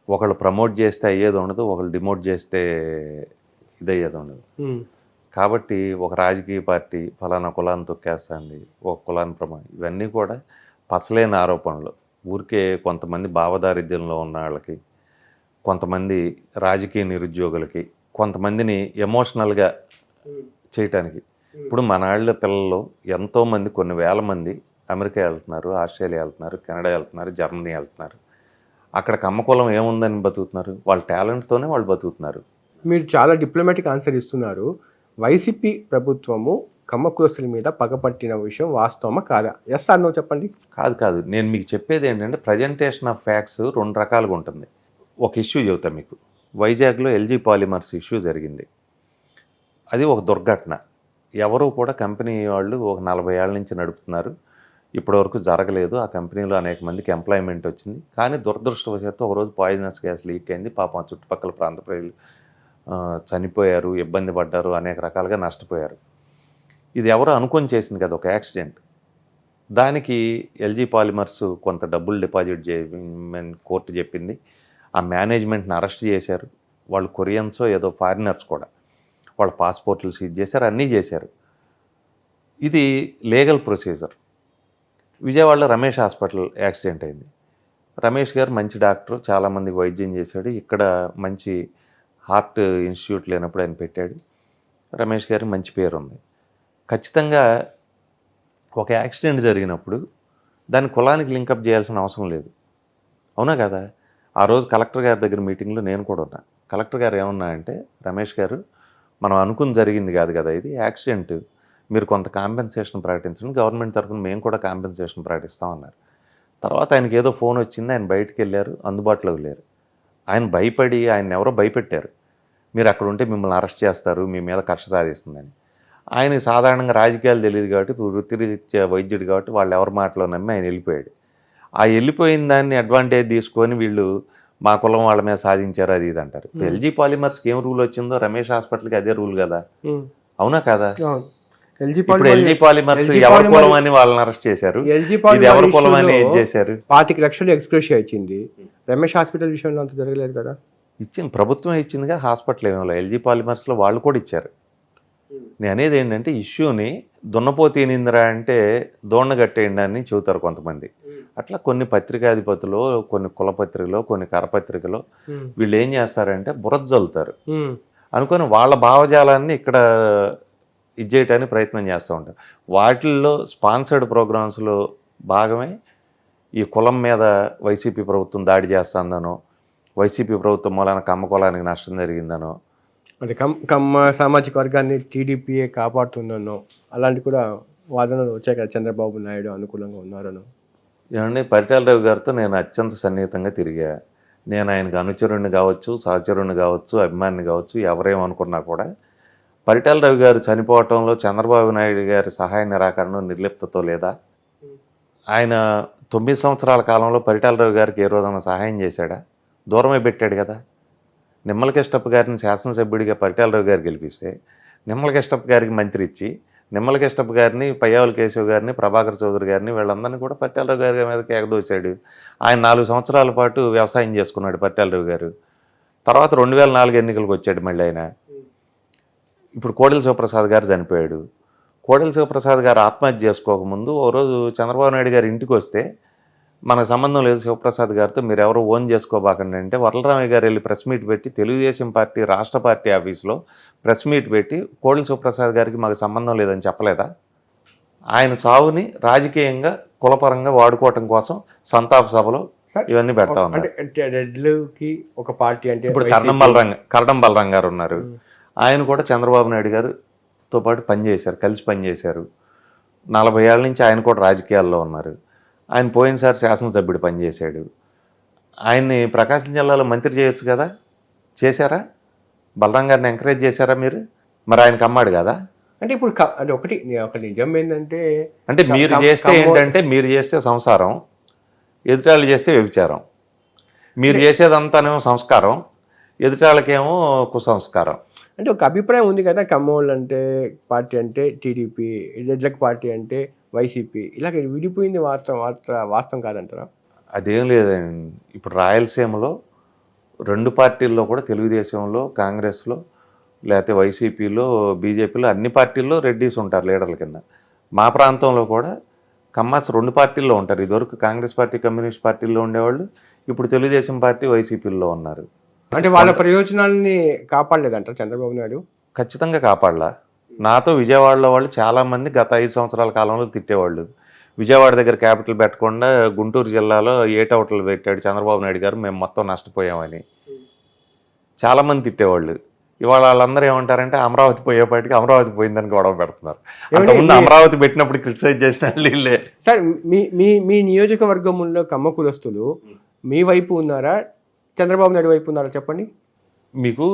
ఒకళ్ళు ప్రమోట్ చేస్తే అయ్యేది ఉండదు, ఒకళ్ళు డిమోట్ చేస్తే ఇదయ్యేది ఉండదు. కాబట్టి ఒక రాజకీయ పార్టీ ఫలానా కులాన్ని తొక్కేస్తుంది, ఒక కులాన్ని ఇవన్నీ కూడా పసలేని ఆరోపణలు. ఊరికే కొంతమంది భావదారిద్ర్యంలో ఉన్న వాళ్ళకి, కొంతమంది రాజకీయ నిరుద్యోగులకి, కొంతమందిని ఎమోషనల్గా చేయటానికి. ఇప్పుడు మన వాళ్ళ పిల్లలు ఎంతోమంది, కొన్ని వేల మంది అమెరికా వెళ్తున్నారు, ఆస్ట్రేలియా వెళ్తున్నారు, కెనడా వెళ్తున్నారు, జర్మనీ వెళ్తున్నారు. అక్కడ కమ్మకులం ఏముందని బతుకుతున్నారు? వాళ్ళ టాలెంట్తోనే వాళ్ళు బతుకుతున్నారు. మీరు చాలా డిప్లొమాటిక్ ఆన్సర్ ఇస్తున్నారు. వైసీపీ ప్రభుత్వము కమ్మ కులస్తుల మీద పగపట్టిన విషయం వాస్తవమా కాదా? ఎస్ ఆర్ నో చెప్పండి. కాదు, నేను మీకు చెప్పేది ఏంటంటే ప్రజెంటేషన్ ఆఫ్ ఫ్యాక్ట్స్ 2 రకాలుగా ఉంటుంది. ఒక ఇష్యూ చెబుతా మీకు. వైజాగ్లో ఎల్జీ పాలిమర్స్ ఇష్యూ జరిగింది. అది ఒక దుర్ఘటన. ఎవరు కూడా కంపెనీ వాళ్ళు ఒక 40 ఏళ్ళ నుంచి నడుపుతున్నారు, ఇప్పటివరకు జరగలేదు. ఆ కంపెనీలో అనేక మందికి ఎంప్లాయ్మెంట్ వచ్చింది. కానీ దురదృష్టవశాత్తు ఒకరోజు పాయిజనస్ గ్యాస్ లీక్ అయింది. పాపం చుట్టుపక్కల ప్రాంత ప్రజలు చనిపోయారు, ఇబ్బంది పడ్డారు, అనేక రకాలుగా నష్టపోయారు. ఇది ఎవరో అనుకొని చేసింది కదా, ఒక యాక్సిడెంట్. దానికి ఎల్జీ పాలిమర్స్ కొంత డబ్బులు డిపాజిట్ చేయమని కోర్టు చెప్పింది. ఆ మేనేజ్మెంట్ని అరెస్ట్ చేశారు. వాళ్ళు కొరియన్సో ఏదో ఫారినర్స్ కూడా, వాళ్ళ పాస్పోర్ట్లు సీజ్ చేశారు, అన్నీ చేశారు. ఇది లీగల్ ప్రొసీజర్. విజయవాడలో రమేష్ హాస్పిటల్ యాక్సిడెంట్ అయింది. రమేష్ గారు మంచి డాక్టర్, చాలామందికి వైద్యం చేశాడు. ఇక్కడ మంచి హార్ట్ ఇన్స్టిట్యూట్ లేనప్పుడు ఆయన పెట్టాడు. రమేష్ గారికి మంచి పేరు ఉంది. ఖచ్చితంగా ఒక యాక్సిడెంట్ జరిగినప్పుడు దాన్ని కులానికి లింకప్ చేయాల్సిన అవసరం లేదు. అవునా కదా? ఆ రోజు కలెక్టర్ గారి దగ్గర మీటింగ్లో నేను కూడా ఉన్నా. కలెక్టర్ గారు ఏమన్నా అంటే, రమేష్ గారు మనం అనుకుని జరిగింది కాదు కదా, ఇది యాక్సిడెంట్, మీరు కొంత కాంపెన్సేషన్ ప్రకటించండి, గవర్నమెంట్ తరఫున మేము కూడా కాంపెన్సేషన్ ప్రకటిస్తామన్నారు. తర్వాత ఆయనకి ఏదో ఫోన్ వచ్చింది, ఆయన బయటికి వెళ్ళారు, అందుబాటులోకి లేరు. ఆయన భయపడి ఆయన ఎవరో భయపెట్టారు, మీరు అక్కడ ఉంటే మిమ్మల్ని అరెస్ట్ చేస్తారు, మీ మీద కక్ష సాధిస్తుందని. ఆయనకి సాధారణంగా రాజకీయాలు తెలియదు కాబట్టి, వృత్తిరీత్యా వైద్యుడు కాబట్టి వాళ్ళు ఎవరి మాటలో నమ్మి ఆయన వెళ్ళిపోయాడు. ఆ వెళ్ళిపోయిన దాన్ని అడ్వాంటేజ్ తీసుకొని వీళ్ళు మా కులం వాళ్ళ మీద సాధించారు అది ఇది అంటారు. ఎల్జీ పాలిమర్స్కి ఏం రూల్ వచ్చిందో రమేష్ హాస్పిటల్కి అదే రూల్ కదా, అవునా కదా? ఇప్పుడు ఎల్జీ పాలిమర్స్ ఎవరి కులం అని వాళ్ళని అరెస్ట్ చేశారు, ఇది ఎవరి కులం అని ఏం చేశారు? 25 లక్షలు ఎక్స్‌గ్రేషియా ఇచ్చింది. రమేష్ హాస్పిటల్ విషయంలో అంత జరగలేదు కదా. ఇచ్చింది ప్రభుత్వం ఇచ్చిందిగా, హాస్పిటల్ ఏమో ఎల్జీ పాలిమర్స్లో వాళ్ళు కూడా ఇచ్చారు. నేను అనేది ఏంటంటే, ఇష్యూని దున్నపోతు ఈనిందిరా అంటే దోణ గట్టేయండి అని చెబుతారు కొంతమంది. అట్లా కొన్ని పత్రికాధిపతులు, కొన్ని కులపత్రికలో, కొన్ని కరపత్రికలో వీళ్ళు ఏం చేస్తారంటే బురద జల్లుతారు అనుకొని వాళ్ళ భావజాలాన్ని ఇక్కడ ఇది చేయడానికి ప్రయత్నం చేస్తూ ఉంటారు. వాటిల్లో స్పాన్సర్డ్ ప్రోగ్రామ్స్లో భాగమే ఈ కులం మీద వైసీపీ ప్రభుత్వం దాడి చేస్తుందనో, వైసీపీ ప్రభుత్వం మూలాన కమ్మ కులానికి నష్టం జరిగిందనో, అంటే కమ్మ సామాజిక వర్గాన్ని టీడీపీఏ కాపాడుతుందనో అలాంటి కూడా వాదనలు వచ్చాయి కదా. చంద్రబాబు నాయుడు అనుకూలంగా ఉన్నారనో. ఏమండి, పరిటాల రవి గారితో నేను అత్యంత సన్నిహితంగా తిరిగా. నేను ఆయనకు అనుచరుణ్ణి కావచ్చు, సహచరుణ్ణి కావచ్చు, అభిమానిని కావచ్చు, ఎవరేమనుకున్నా కూడా పరిటాల రవి గారు చనిపోవటంలో చంద్రబాబు నాయుడు గారి సహాయ నిరాకరణ నిర్లిప్తతో లేదా? ఆయన 9 సంవత్సరాల కాలంలో పరిటాల రవి గారికి ఏ రోజైనా సహాయం చేశాడా? దూరమే పెట్టాడు కదా. నిమ్మల కిష్టప్ప గారిని శాసనసభ్యుడిగా పరిటాల రవి గారు గెలిపిస్తే, నిమ్మల కిష్టప్ప గారికి మంత్రి ఇచ్చి, నిమ్మల కిష్టప్ప గారిని, పయ్యావుల కేశవ్ గారిని, ప్రభాకర్ చౌదరి గారిని వీళ్ళందరినీ కూడా పరిటాల రవి గారి మీద కేకదోశాడు. ఆయన 4 సంవత్సరాల పాటు వ్యవసాయం చేసుకున్నాడు పరిటాల రవి గారు. తర్వాత 2004 ఎన్నికలకు వచ్చాడు మళ్ళీ ఆయన. ఇప్పుడు కోడెల శివప్రసాద్ గారు చనిపోయాడు. కోడెల శివప్రసాద్ గారు ఆత్మహత్య చేసుకోకముందు ఓ రోజు చంద్రబాబు నాయుడు గారు ఇంటికి వస్తే, మనకు సంబంధం లేదు శివప్రసాద్ గారితో, మీరు ఎవరో ఓన్ చేసుకోబాకండి అంటే, వరలరామయ్య గారు వెళ్ళి ప్రెస్ మీట్ పెట్టి తెలుగుదేశం పార్టీ రాష్ట్ర పార్టీ ఆఫీస్లో ప్రెస్ మీట్ పెట్టి కోడెల శివప్రసాద్ గారికి మాకు సంబంధం లేదని చెప్పలేదా? ఆయన చావుని రాజకీయంగా కులపరంగా వాడుకోవటం కోసం సంతాప సభలో ఇవన్నీ పెడతా ఉన్నారు. రెడ్లకి ఒక పార్టీ అంటే ఇప్పుడు కరణం బలరాం గారు ఉన్నారు. ఆయన కూడా చంద్రబాబు నాయుడు గారితో పాటు పనిచేశారు, కలిసి పనిచేశారు. 40 ఏళ్ళ నుంచి ఆయన కూడా రాజకీయాల్లో ఉన్నారు. ఆయన పోయినసారి శాసనసభ్యుడు పనిచేశాడు. ఆయన్ని ప్రకాశం జిల్లాలో మంత్రి చేయొచ్చు కదా, చేశారా? బలరాం గారిని ఎంకరేజ్ చేశారా మీరు? మరి ఆయనకు అమ్మాడు కదా. అంటే ఇప్పుడు అంటే ఒకటి నిజం ఏంటంటే, అంటే మీరు చేస్తే ఏంటంటే, మీరు చేస్తే సంసారం, ఎదుటాళ్ళు చేస్తే వ్యభిచారం. మీరు చేసేదంతానేమో సంస్కారం, ఎదుటాళ్ళకేమో కుసంస్కారం. అంటే ఒక అభిప్రాయం ఉంది కదా, కమ్మోళ్ళు అంటే పార్టీ అంటే టీడీపీ, రెడ్లకు పార్టీ అంటే వైసీపీ, ఇలాగ విడిపోయింది వాస్తవం కాదంటారా? అదేం లేదండి. ఇప్పుడు రాయలసీమలో 2 పార్టీల్లో కూడా, తెలుగుదేశంలో, కాంగ్రెస్లో, లేకపోతే వైసీపీలో, బీజేపీలో, అన్ని పార్టీల్లో రెడ్డీస్ ఉంటారు లీడర్ల కింద. మా ప్రాంతంలో కూడా కమ్మాస్ 2 పార్టీల్లో ఉంటారు. ఇదివరకు కాంగ్రెస్ పార్టీ, కమ్యూనిస్ట్ పార్టీల్లో ఉండేవాళ్ళు, ఇప్పుడు తెలుగుదేశం పార్టీ, వైసీపీల్లో ఉన్నారు. అంటే వాళ్ళ ప్రయోజనాలని కాపాడలేదంటారు చంద్రబాబు నాయుడు? ఖచ్చితంగా కాపాడలా. నాతో విజయవాడలో వాళ్ళు చాలామంది గత 5 సంవత్సరాల కాలంలో తిట్టేవాళ్ళు. విజయవాడ దగ్గర క్యాపిటల్ పెట్టకుండా గుంటూరు జిల్లాలో ఏటౌట్లు పెట్టాడు చంద్రబాబు నాయుడు గారు, మేము మొత్తం నష్టపోయామని చాలామంది తిట్టేవాళ్ళు. ఇవాళ వాళ్ళందరూ ఏమంటారంటే, అమరావతి పోయేపాటికి అమరావతి పోయిందని గొడవ పెడుతున్నారు. అంతకుముందు అమరావతి పెట్టినప్పుడు క్రిటిసైజ్ చేసిన వీళ్ళే. సార్, మీ నియోజకవర్గంలో కమ్మ కులస్తులు మీ వైపు ఉన్నారా, చంద్రబాబు నాయుడు వైపు ఉన్నారా చెప్పండి? మీకు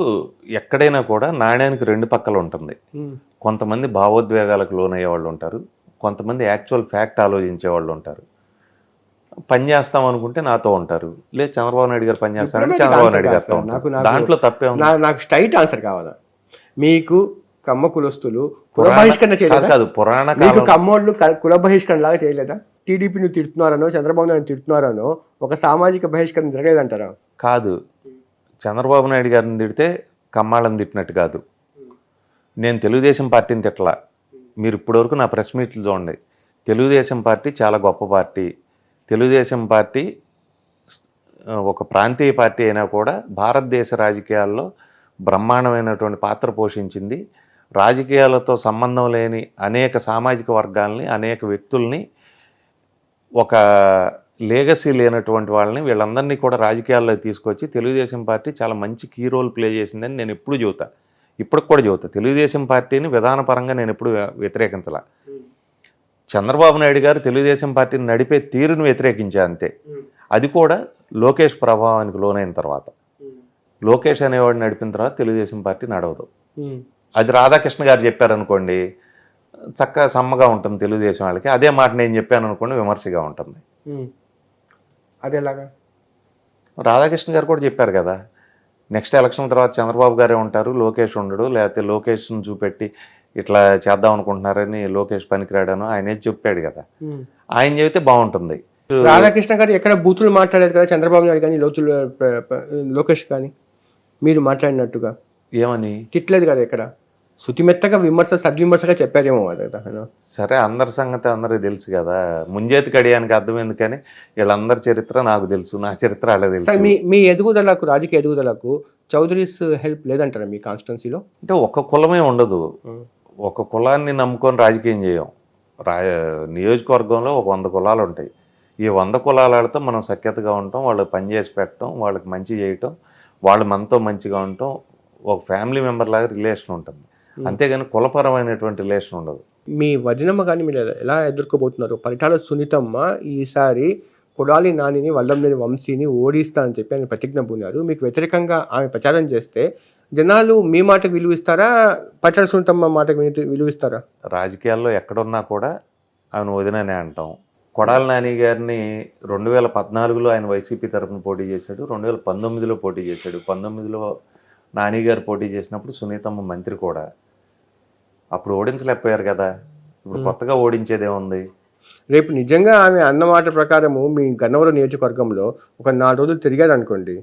ఎక్కడైనా కూడా నాణ్యానికి 2 పక్కలు ఉంటుంది. కొంతమంది భావోద్వేగాలకు లోనయ్యే వాళ్ళు ఉంటారు, కొంతమంది యాక్చువల్ ఫ్యాక్ట్ ఆలోచించే వాళ్ళు ఉంటారు. పని చేస్తాం అనుకుంటే నాతో ఉంటారు, లేదు చంద్రబాబు నాయుడు గారు పని చేస్తారంటే చంద్రబాబు నాయుడు గారితో ఉంటారు. దాంట్లో తప్పే ఉంది. నాకు స్ట్రైట్ ఆన్సర్ కావాలా. మీకు కమ్మ కులస్తులు కుల బహిష్కరణ చేయలేదా? కాదు, పురాణ కమ్మోళ్ళు కుల బహిష్కరణ లాగా చేయలేదా? టీడీపీని తిడుతున్నారనో, చంద్రబాబు నాయుడు తిడుతున్నారనో ఒక సామాజిక బహిష్కరణ జరగలేదంటారా? కాదు, చంద్రబాబు నాయుడు గారిని తిడితే కమ్మాళ్ళని తిట్టినట్టు కాదు. నేను తెలుగుదేశం పార్టీని తిట్టలా, మీరు ఇప్పటివరకు నా ప్రెస్ మీట్లు చూడండి. తెలుగుదేశం పార్టీ చాలా గొప్ప పార్టీ. తెలుగుదేశం పార్టీ ఒక ప్రాంతీయ పార్టీ అయినా కూడా భారతదేశ రాజకీయాల్లో బ్రహ్మాండమైనటువంటి పాత్ర పోషించింది. రాజకీయాలతో సంబంధం లేని అనేక సామాజిక వర్గాల్ని, అనేక వ్యక్తుల్ని, ఒక లేగసీ లేనటువంటి వాళ్ళని వీళ్ళందరినీ కూడా రాజకీయాల్లో తీసుకొచ్చి తెలుగుదేశం పార్టీ చాలా మంచి కీ రోల్ ప్లే చేసిందని నేను ఎప్పుడు చెబుతా. ఇప్పటికి కూడా చెబుతా. తెలుగుదేశం పార్టీని విధానపరంగా నేను ఎప్పుడు వ్యతిరేకించాల. చంద్రబాబు నాయుడు గారు తెలుగుదేశం పార్టీని నడిపే తీరును వ్యతిరేకించా అంతే. అది కూడా లోకేష్ ప్రభావానికి లోనైన తర్వాత. లోకేష్ అనేవాడు నడిపిన తర్వాత తెలుగుదేశం పార్టీ నడవదు. అది రాధాకృష్ణ గారు చెప్పారనుకోండి, చక్కగా సమ్మగా ఉంటుంది తెలుగుదేశం వాళ్ళకి. అదే మాట నేను చెప్పాను అనుకోండి, విమర్శగా ఉంటుంది. అదేలాగా రాధాకృష్ణ గారు కూడా చెప్పారు కదా, నెక్స్ట్ ఎలక్షన్ తర్వాత చంద్రబాబు గారే ఉంటారు, లోకేష్ ఉండడు, లేకపోతే లోకేష్ను చూపెట్టి ఇట్లా చేద్దాం అనుకుంటున్నారని లోకేష్ పనికిరాడను ఆయన చెప్పాడు కదా. ఆయన చెబితే బాగుంటుంది. రాధాకృష్ణ గారు ఎక్కడ బూతులు మాట్లాడేది కదా చంద్రబాబు నాయుడు కానీ లోకేష్ కానీ మీరు మాట్లాడినట్టుగా ఏమని తిట్టలేదు కదా ఎక్కడ. శుతిమెత్తగా సద్విమర్శగా చెప్పారేమో కదా. సరే, అందరి సంగతి అందరికి తెలుసు కదా. ముంజేతి కడియానికి అర్థం ఎందుకని వీళ్ళందరి చరిత్ర నాకు తెలుసు, నా చరిత్ర అలా తెలుసు. మీ ఎదుగుదలకు, రాజకీయ ఎదుగుదలకు చౌదరీస్ హెల్ప్ లేదంటారా మీ కాన్స్టిట్యున్సీలో? అంటే ఒక కులమే ఉండదు. ఒక కులాన్ని నమ్ముకొని రాజకీయం చేయం. నియోజకవర్గంలో ఒక 100 కులాలు ఉంటాయి. ఈ 100 కులాలతో మనం సఖ్యతగా ఉంటాం, వాళ్ళకి పని చేసి పెట్టడం, వాళ్ళకి మంచి చేయటం, వాళ్ళు మనతో మంచిగా ఉండటం, ఒక ఫ్యామిలీ మెంబర్ లాగా రిలేషన్ ఉంటుంది. అంతేగాని కులపరమైనటువంటి రిలేషన్ ఉండదు. మీ వదినమ్మ కానీ మీరు ఎలా ఎదుర్కోబోతున్నారు? పరిటాల సునీతమ్మ ఈసారి కొడాలి నానిని, వల్లంనేని వంశీని ఓడిస్తా అని చెప్పి ఆయన ప్రతిజ్ఞ పూనారు. మీకు వ్యతిరేకంగా ఆమె ప్రచారం చేస్తే జనాలు మీ మాటకు విలువిస్తారా, పరిటాల సునీతమ్మ మాటకు విలువిస్తారా? రాజకీయాల్లో ఎక్కడున్నా కూడా ఆయన వదిననే అంటాం. కొడాలి నాని గారిని 2014లో ఆయన వైసీపీ తరఫున పోటీ చేశాడు, 2019లో పోటీ చేశాడు. 19లో నాని గారు పోటీ చేసినప్పుడు సునీతమ్మ మంత్రి కూడా. అప్పుడు ఓడించలేకపోయారు కదా. ఇప్పుడు కొత్తగా ఓడించేదేముంది? రేపు నిజంగా ఆమె అన్నమాట ప్రకారము మీ గన్నవరం నియోజకవర్గంలో ఒక 4 రోజులు తిరిగారు అనుకోండి,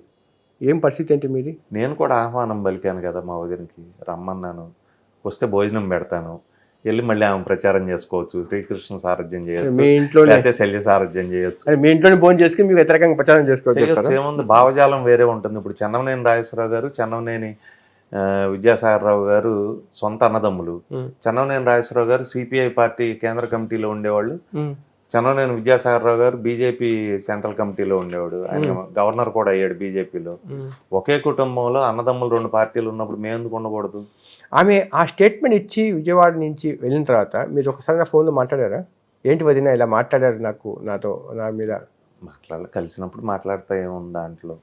ఏం పరిస్థితి ఏంటి మీది? నేను కూడా ఆహ్వానం పలికాను కదా మా వదినకి, రమ్మన్నాను, వస్తే భోజనం పెడతాను, వెళ్ళి మళ్ళీ ఆమె ప్రచారం చేసుకోవచ్చు, శ్రీకృష్ణ సారథ్యం చేయొచ్చు, మీ ఇంట్లోనే శల్య సారథ్యం చేయొచ్చు, మీ ఇంట్లోనే భోజనం చేసుకుని మీకు వ్యతిరేకంగా ప్రచారం చేసుకోవచ్చు. ఏముంది, భావజాలం వేరే ఉంటుంది. ఇప్పుడు చెన్నమనేని రాజేశ్వరరావు గారు, చెన్నమనేని విద్యాసాగరరావు గారు సొంత అన్నదమ్ములు. చెన్నమనేని రాజేశ్వరరావు గారు సిపిఐ పార్టీ కేంద్ర కమిటీలో ఉండేవాళ్ళు, చెన్నమనేని విద్యాసాగరరావు గారు బీజేపీ సెంట్రల్ కమిటీలో ఉండేవాడు, ఆయన గవర్నర్ కూడా అయ్యాడు బీజేపీలో. ఒకే కుటుంబంలో అన్నదమ్ములు 2 పార్టీలు ఉన్నప్పుడు మేము ఎందుకు ఉండకూడదు? ఆమె ఆ స్టేట్మెంట్ ఇచ్చి విజయవాడ నుంచి వెళ్ళిన తర్వాత మీరు ఒకసారి నా ఫోన్లో మాట్లాడారా? ఏంటి వదిన ఇలా మాట్లాడారు నాతో నా మీద? కలిసినప్పుడు మాట్లాడితే ఏముంది దాంట్లో?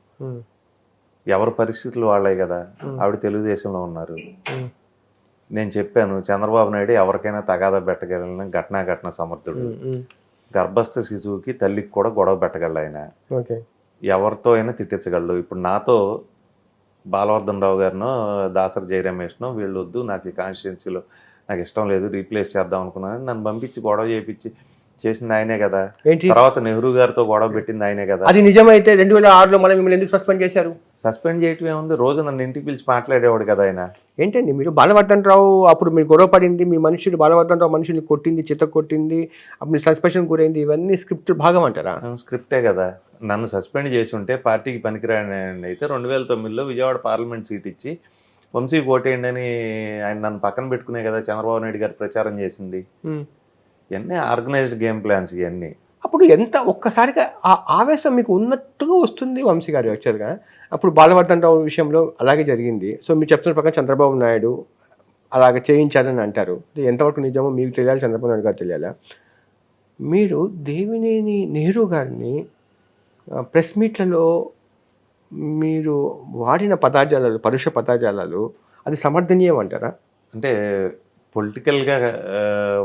ఎవరి పరిస్థితులు వాళ్ళే కదా. ఆవిడ తెలుగుదేశంలో ఉన్నారు. నేను చెప్పాను, చంద్రబాబు నాయుడు ఎవరికైనా తగాదా పెట్టగలిగిన ఘటనా సమర్థుడు. గర్భస్థ శిశువుకి తల్లికి కూడా గొడవ పెట్టగలడు ఆయన. ఎవరితో అయినా తిట్టించగలడు. ఇప్పుడు నాతో బాలవర్ధన్ రావు గారినో దాసరి జయరమేష్నో వీళ్ళు వద్దు, నాకు ఈ కాన్స్టిట్యున్సీలో నాకు ఇష్టం లేదు, రీప్లేస్ చేద్దాం అనుకున్నాను, నన్ను పంపించి గొడవ చేసింది ఆయనే కదా. తర్వాత నెహ్రూ గారితో గొడవ పెట్టింది ఆయనే కదా. అది నిజమైతే 2006లో మళ్ళీ మిమ్మల్ని ఎందుకు సస్పెండ్ చేశారు? సస్పెండ్ చేయటం ఏముంది, రోజు నన్ను ఇంటికి పిలిచి మాట్లాడేవాడు కదా ఆయన. ఏంటండి మీరు బాలవర్ధన్ రావు అప్పుడు మీరు గొడవ పడింది, మీ మనుషులు బాలవర్ధన్ రావు మనుషుల్ని కొట్టింది, చిత్త కొట్టింది, అప్పుడు సస్పెన్షన్ గురైంది, ఇవన్నీ స్క్రిప్ట్ భాగం అంటారా? స్క్రిప్టే కదా. నన్ను సస్పెండ్ చేసి ఉంటే పార్టీకి పనికిరాని అయితే 2009లో విజయవాడ పార్లమెంట్ సీట్ ఇచ్చి వంశీ కోటేయండి అని ఆయన నన్ను పక్కన పెట్టుకునే కదా చంద్రబాబు నాయుడు గారు ప్రచారం చేసింది. ఇవన్నీ ఆర్గనైజ్డ్ గేమ్ ప్లాన్స్ ఇవన్నీ. అప్పుడు ఎంత ఒక్కసారిగా ఆ ఆవేశం మీకు ఉన్నట్టుగా వస్తుంది వంశీ గారు యాక్చువల్గా. అప్పుడు బాలవర్ధన్ రావు విషయంలో అలాగే జరిగింది. సో మీరు చెప్తున్న ప్రకారం చంద్రబాబు నాయుడు అలాగే చేయించారని అంటారు. ఎంతవరకు నిజమో మీకు తెలియాలి, చంద్రబాబు నాయుడు గారు తెలియాలా? మీరు దేవినేని నెహ్రూ గారిని ప్రెస్ మీట్లలో మీరు వాడిన పదజాలాలు, పరుష పదజాలాలు అది సమర్థనీయం అంటారా? అంటే పొలిటికల్గా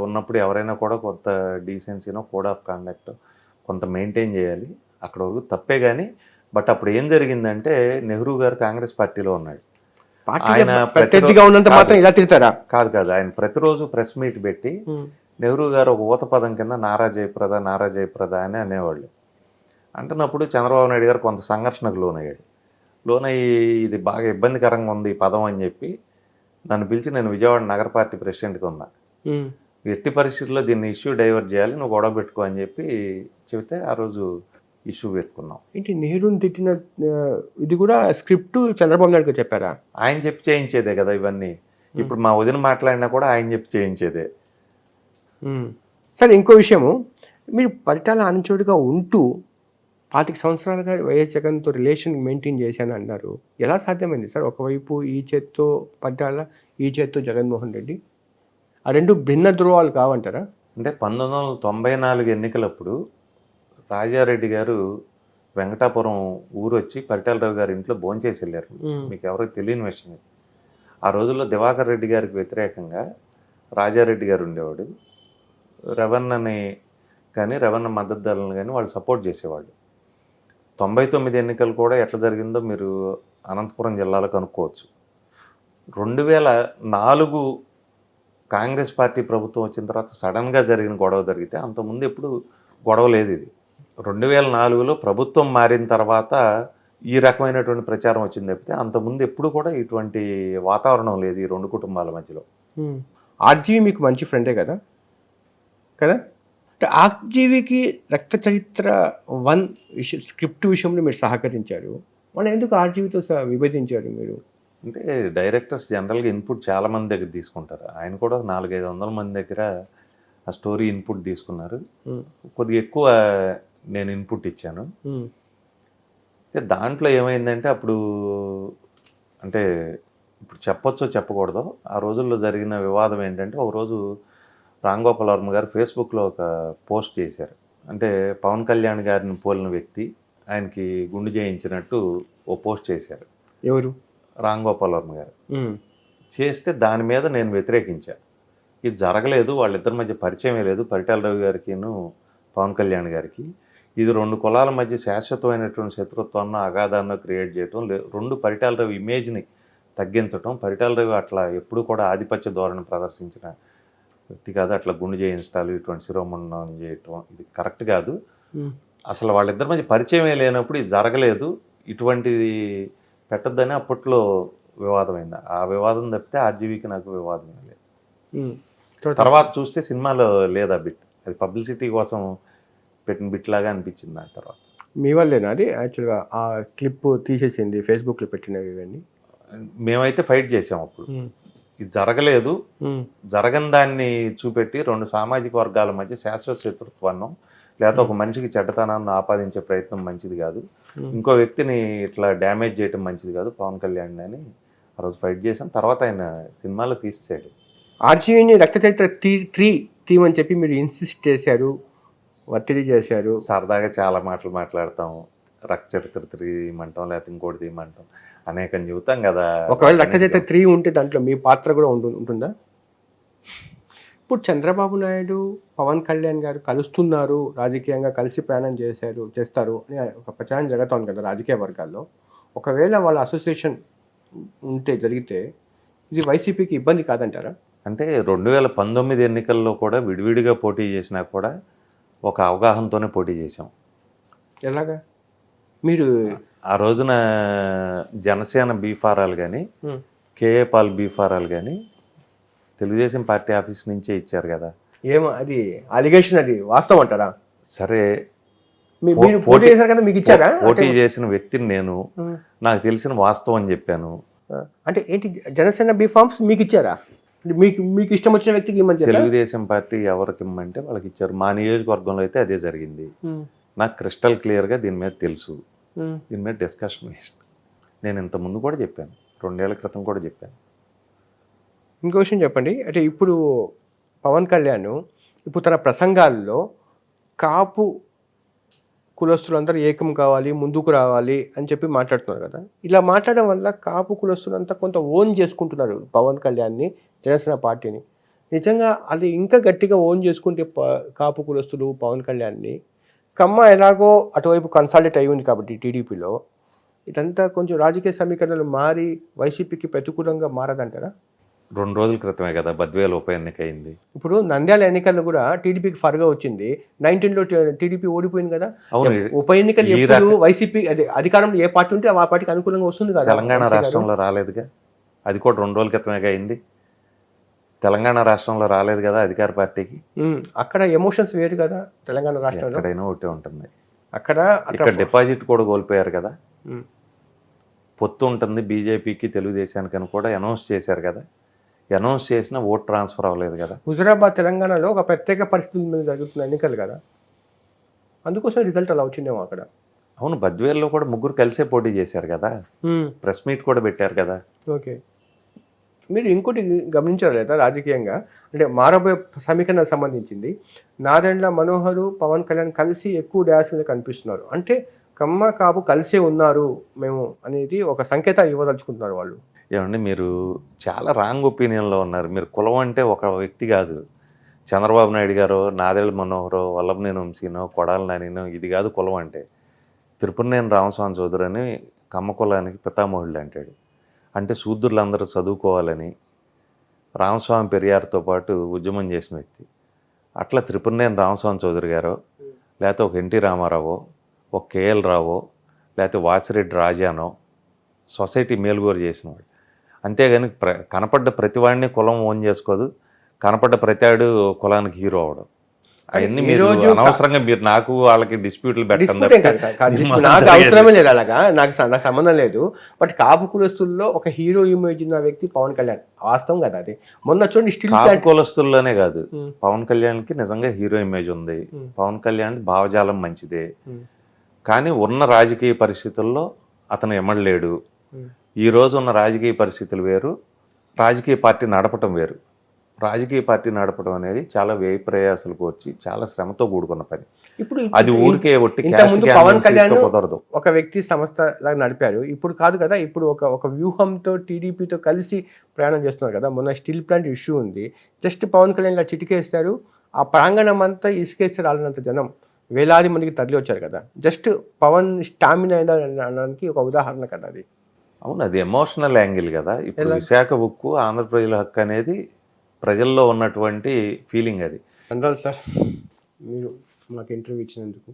ఉన్నప్పుడు ఎవరైనా కూడా కొంత డీసెన్సీనో కోడ్ ఆఫ్ కాండక్ట్ కొంత మెయింటైన్ చేయాలి, అక్కడ వరకు తప్పే. కానీ బట్ అప్పుడు ఏం జరిగిందంటే నెహ్రూ గారు కాంగ్రెస్ పార్టీలో ఉన్నాడు. ఆయన ప్రత్యర్థిగా ఉన్నంత మాత్రం ఇలా తిడతారా? కాదు, ఆయన ప్రతిరోజు ప్రెస్ మీట్ పెట్టి నెహ్రూ గారు ఒక ఊత పదం కింద నారా జయప్రద అని అనేవాళ్ళు. అంటున్నప్పుడు చంద్రబాబు నాయుడు గారు కొంత సంఘర్షణకు లోనయ్యి ఇది బాగా ఇబ్బందికరంగా ఉంది ఈ పదం అని చెప్పి నన్ను పిలిచి, నేను విజయవాడ నగర పార్టీ ప్రెసిడెంట్గా ఉన్నా, ఎట్టి పరిస్థితుల్లో దీన్ని ఇష్యూ డైవర్ట్ చేయాలి, నువ్వు గొడవ పెట్టుకో అని చెప్పి చెబితే ఆ రోజు ఇష్యూ పెట్టుకున్నాం. ఏంటి నెహ్రూని తిట్టిన ఇది కూడా స్క్రిప్ట్ చంద్రబాబు నాయుడు చెప్పారా? ఆయన చెప్పి చేయించేదే కదా ఇవన్నీ. ఇప్పుడు మా వదిన మాట్లాడినా కూడా ఆయన చెప్పి చేయించేదే. సరే, ఇంకో విషయము, మీరు పరిటాల అనుచరుడిగా ఉంటూ 25 సంవత్సరాలుగా వైఎస్ జగన్తో రిలేషన్ మెయింటైన్ చేశాను అన్నారు. ఎలా సాధ్యమైంది సార్? ఒకవైపు ఈ చేత్తో పరిటాల, ఈ చేత్తో జగన్మోహన్ రెడ్డి, ఆ రెండు భిన్న ధృవాలు కావంటారా? అంటే 1994 ఎన్నికలప్పుడు రాజారెడ్డి గారు వెంకటాపురం ఊరు వచ్చి పరిటాలరావు గారి ఇంట్లో భోంచేసి వెళ్ళారు. మీకు ఎవరికి తెలియని విషయం. ఆ రోజుల్లో దివాకర్ రెడ్డి గారికి వ్యతిరేకంగా రాజారెడ్డి గారు ఉండేవాడు. రవణని కానీ రవణ మద్దతుదారులను కానీ వాళ్ళు సపోర్ట్ చేసేవాళ్ళు. 99 ఎన్నికలు కూడా ఎట్లా జరిగిందో మీరు అనంతపురం జిల్లాలో కనుక్కోవచ్చు. 2004 కాంగ్రెస్ పార్టీ ప్రభుత్వం వచ్చిన తర్వాత సడన్గా జరిగిన గొడవ జరిగితే అంతకుముందు ఎప్పుడు గొడవ లేదు. ఇది 2004లో ప్రభుత్వం మారిన తర్వాత ఈ రకమైనటువంటి ప్రచారం వచ్చింది తప్పితే అంతకుముందు ఎప్పుడు కూడా ఇటువంటి వాతావరణం లేదు ఈ రెండు కుటుంబాల మధ్యలో. ఆర్జీవి మీకు మంచి ఫ్రెండే కదా కదా అంటే ఆర్జీవికి రక్త చరిత్ర 1 స్క్రిప్ట్ విషయంలో మీరు సహకరించారు, మనం ఎందుకు ఆర్జీవితో విభజించారు మీరు? అంటే డైరెక్టర్స్ జనరల్గా ఇన్పుట్ చాలా మంది దగ్గర తీసుకుంటారు. ఆయన కూడా 400-500 మంది దగ్గర ఆ స్టోరీ ఇన్పుట్ తీసుకున్నారు. కొద్దిగా ఎక్కువ నేను ఇన్పుట్ ఇచ్చాను. దాంట్లో ఏమైందంటే అప్పుడు అంటే ఇప్పుడు చెప్పొచ్చో చెప్పకూడదో, ఆ రోజుల్లో జరిగిన వివాదం ఏంటంటే ఒకరోజు రామ్ గోపాల్ వర్మ గారు ఫేస్బుక్లో ఒక పోస్ట్ చేశారు. అంటే పవన్ కళ్యాణ్ గారిని పోలిన వ్యక్తి ఆయనకి గుండు చేయించినట్టు ఓ పోస్ట్ చేశారు. ఎవరు? రామ్ గోపాల్ వర్మ గారు చేస్తే దాని మీద నేను వ్యతిరేకించాను. ఇది జరగలేదు, వాళ్ళిద్దరి మధ్య పరిచయమే లేదు పరిటాల రవి గారికిను పవన్ కళ్యాణ్ గారికి. ఇది రెండు కులాల మధ్య శాశ్వతమైనటువంటి శత్రుత్వాన్ని అగాధాన్ని క్రియేట్ చేయటం, రెండు పరిటాల రవి ఇమేజ్ని తగ్గించటం. పరిటాల రవి అట్లా ఎప్పుడు కూడా ఆధిపత్య ధోరణి ప్రదర్శించిన వ్యక్తి కాదు. అట్లా గుండు చేయించడాలు, ఇటువంటి శిరోమండనం చేయటం ఇది కరెక్ట్ కాదు. అసలు వాళ్ళిద్దరి మధ్య పరిచయమే లేనప్పుడు ఇది జరగలేదు, ఇటువంటిది పెట్టొద్దని అప్పట్లో వివాదం అయింది. ఆ వివాదం తప్పితే ఆర్జీవీకి నాకు వివాదం లేదు. తర్వాత చూస్తే సినిమాలో లేదా బిట్, అది పబ్లిసిటీ కోసం పెట్టిన బిట్ లాగా అనిపించింది నాకు. తర్వాత మీ వల్లేనా అది యాక్చువల్గా ఆ క్లిప్ తీసేసింది ఫేస్బుక్లో పెట్టినవి ఇవన్నీ? మేమైతే ఫైట్ చేసాం అప్పుడు. ఇది జరగలేదు, జరగని దాన్ని చూపెట్టి రెండు సామాజిక వర్గాల మధ్య శాశ్వత శత్రుత్వాన్ని లేకపోతే ఒక మనిషికి చెడ్డతనాన్ని ఆపాదించే ప్రయత్నం మంచిది కాదు, ఇంకో వ్యక్తిని ఇట్లా డ్యామేజ్ చేయటం మంచిది కాదు పవన్ కళ్యాణ్ అని ఆ రోజు ఫైట్ చేసాం. తర్వాత ఆయన సినిమాలో తీసేసాడు. ఆర్జీవీని రక్త చరిత్ర 3 తీయమని చెప్పి మీరు ఇన్సిస్ట్ చేశారు, ఒత్తిడి చేశారు. సరదాగా చాలా మాటలు మాట్లాడతాం, రక్త చరిత్ర 3 తీయమంటాం, లేకపోతే ఇంకోటి తీయమంటాం, అనేకం చెబుతాం కదా. ఒకవేళ రక్త చరిత్ర 3 ఉంటే దాంట్లో మీ పాత్ర కూడా ఉంటుందా? ఇప్పుడు చంద్రబాబు నాయుడు పవన్ కళ్యాణ్ గారు కలుస్తున్నారు, రాజకీయంగా కలిసి ప్రయాణం చేస్తారు అని ఒక ప్రచారం జరుగుతోంది కదా రాజకీయ వర్గాల్లో. ఒకవేళ వాళ్ళ అసోసియేషన్ ఉంటే జరిగితే ఇది వైసీపీకి ఇబ్బంది కాదంటారా? అంటే 2019 ఎన్నికల్లో కూడా విడివిడిగా పోటీ చేసినా కూడా ఒక అవగాహనతోనే పోటీ చేసాం. ఎలాగా? మీరు ఆ రోజున జనసేన బీఫారాలు కానీ కేఏ పాల్ బీఫారాలు కానీ తెలుగుదేశం పార్టీ ఆఫీస్ నుంచే ఇచ్చారు కదా. ఏమో అది అలిగేషన్, అది వాస్తవం అంటారా? సరే, మీరు పోటీ చేశారు కదా, మీకు ఇచ్చారా? పోటీ చేసిన వ్యక్తిని నేను, నాకు తెలిసిన వాస్తవం అని చెప్పాను. అంటే ఏంటి జనసేన బీఫామ్స్ మీకు ఇచ్చారా? మీకు ఇష్టం వచ్చిన వ్యక్తికి ఇవ్వమని? తెలుగుదేశం పార్టీ ఎవరికి ఇమ్మంటే వాళ్ళకి ఇచ్చారు. మా నియోజకవర్గంలో అయితే అదే జరిగింది. నాకు క్రిస్టల్ క్లియర్గా దీని మీద తెలుసు, దీని మీద డిస్కషన్ వేసిన. నేను ఇంత ముందు కూడా చెప్పాను, 2 ఏళ్ల క్రితం కూడా చెప్పాను. ఇంకో విషయం చెప్పండి, అంటే ఇప్పుడు పవన్ కళ్యాణ్ ఇప్పుడు తన ప్రసంగాల్లో కాపు కులస్తులందరూ ఏకం కావాలి, ముందుకు రావాలి అని చెప్పి మాట్లాడుతున్నారు కదా. ఇలా మాట్లాడడం వల్ల కాపు కులస్తులంతా కొంత ఓన్ చేసుకుంటున్నారు పవన్ కళ్యాణ్ని, జనసేన పార్టీని. నిజంగా అది ఇంకా గట్టిగా ఓన్ చేసుకుంటే కాపు కులస్తులు పవన్ కళ్యాణ్ని, కమ్మ ఎలాగో అటువైపు కన్సాలిడేట్ అయి ఉంది కాబట్టి టీడీపీలో, ఇదంతా కొంచెం రాజకీయ సమీకరణలు మారి వైసీపీకి ప్రతికూలంగా మారదంటారా? 2 రోజుల క్రితమే కదా బద్వేల్ ఉప ఎన్నిక అయింది. ఇప్పుడు నంద్యాల ఎన్నికల్లో కూడా టీడీపీకి ఫర్గా వచ్చింది. 19లో టీడీపీ ఓడిపోయింది కదా. ఉప ఎన్నికలు ఎప్పుడు వైసీపీ అధికారంలో ఏ పార్టీ ఉంటే ఆ పార్టీకి అనుకూలంగా వస్తుంది కదా. తెలంగాణ రాష్ట్రంలో రాలేదుగా, అది కూడా 2 రోజుల క్రితమే అయింది. తెలంగాణ రాష్ట్రంలో రాలేదు కదా అధికార పార్టీకి. అక్కడ ఎమోషన్స్ వేరు కదా తెలంగాణ రాష్ట్రంలో. ఎక్కడైనా ఒకటే ఉంటుంది. అక్కడ ఇక్కడ డిపాజిట్ కూడా కోల్పోయారు కదా. ఉమ్, పొత్తు ఉంటుంది బీజేపీకి తెలుగుదేశానికి అని కూడా అనౌన్స్ చేశారు కదా. అనౌన్స్ చేసినా ఓట్ ట్రాన్స్ఫర్ అవ్వలేదు కదా. హుజురాబాద్ తెలంగాణలో ఒక ప్రత్యేక పరిస్థితుల మీద జరుగుతున్న ఎన్నికలు కదా, అందుకోసం రిజల్ట్ అలా వచ్చిందేమో అక్కడ. అవును, బద్వేల్లో కూడా ముగ్గురు కలిసే పోటీ చేశారు కదా. ప్రెస్ మీట్ కూడా పెట్టారు కదా. ఓకే, మీరు ఇంకోటి గమనించారు లేదా రాజకీయంగా, అంటే మారబోయే సమీకరణకు సంబంధించింది నాదెండ్ల మనోహరు పవన్ కళ్యాణ్ కలిసి ఎక్కువ డ్యాస్ మీద కనిపిస్తున్నారు. అంటే కమ్మ కాపు కలిసే ఉన్నారు మేము అనేది ఒక సంకేతం ఇవ్వదలుచుకుంటున్నారు వాళ్ళు. ఏమండి, మీరు చాలా రాంగ్ ఒపీనియన్లో ఉన్నారు. మీరు కులం అంటే ఒక వ్యక్తి కాదు. చంద్రబాబు నాయుడు గారు, నాదెళ్ల మనోహరో, వల్లభనేని వంశీనో, కొడాలి నానినో ఇది కాదు కులం అంటే. తిరుపతినేని రామస్వామి చౌదరి అని కమ్మ కులానికి పితామహుళ్ళు అంటాడు. అంటే శూద్రులందరూ చదువుకోవాలని రామస్వామి పెరియార్తో పాటు ఉద్యమం చేసిన వ్యక్తి. అట్లా తిరుపతినేని రామస్వామి చౌదరి గారో, లేకపోతే ఒక ఎన్టీ రామారావో, ఒక కేఎల్ రావో, లేకపోతే వాసిరెడ్డి రాజానో సొసైటీ మేలుగోరు చేసినవాడు. అంతేగాని కనపడ్డ ప్రతివాడిని కులం ఓన్ చేసుకోదు, కనపడ్డ ప్రతివాడు కులానికి హీరో అవడం. అవన్నీ మీరు అనవసరంగా మీరు నాకు వాళ్ళకి డిస్ప్యూట్లు పెట్టండి. నాకు అవసరమే లేదు అలాగా, నాకు సంబంధం లేదు. బట్ కాపు కులస్తుల్లో ఒక హీరో ఇమేజ్ ఉన్న వ్యక్తి పవన్ కళ్యాణ్, వాస్తవం కదా అది. మొన్న చూడండి స్టిల్ కులస్తుల్లోనే కాదు, పవన్ కళ్యాణ్కి నిజంగా హీరో ఇమేజ్ ఉంది. పవన్ కళ్యాణ్ భావజాలం మంచిదే, కానీ ఉన్న రాజకీయ పరిస్థితుల్లో అతను ఎమ్మడలేడు. ఈ రోజు ఉన్న రాజకీయ పరిస్థితులు వేరు, రాజకీయ పార్టీ నడపటం వేరు. రాజకీయ పార్టీ నడపడం అనేది చాలా వ్యయ ప్రయాసాలకు వచ్చి చాలా శ్రమతో కూడుకున్న పని. ఇప్పుడు అది ఊరికే పవన్ కళ్యాణ్ కుదరదు. ఒక వ్యక్తి సంస్థ లాగా నడిపారు, ఇప్పుడు కాదు కదా. ఇప్పుడు ఒక వ్యూహంతో టీడీపీతో కలిసి ప్రయాణం చేస్తున్నారు కదా. మొన్న స్టీల్ ప్లాంట్ ఇష్యూ ఉంది, జస్ట్ పవన్ కళ్యాణ్ ఇలా చిటికేస్తారు, ఆ ప్రాంగణం అంతా ఇసుకేస్తే రాలినంత జనం వేలాది మందికి తరలి వచ్చారు కదా. జస్ట్ పవన్ స్టామినా అనడానికి ఒక ఉదాహరణ కదా అది. అవును, అది ఎమోషనల్ యాంగిల్ కదా. ఇప్పుడు విశాఖ ఉక్కు ఆంధ్ర ప్రజల హక్కు అనేది ప్రజల్లో ఉన్నటువంటి ఫీలింగ్ అది. ధన్యవాదాలు సార్, మీరు మాకు ఇంటర్వ్యూ ఇచ్చినందుకు.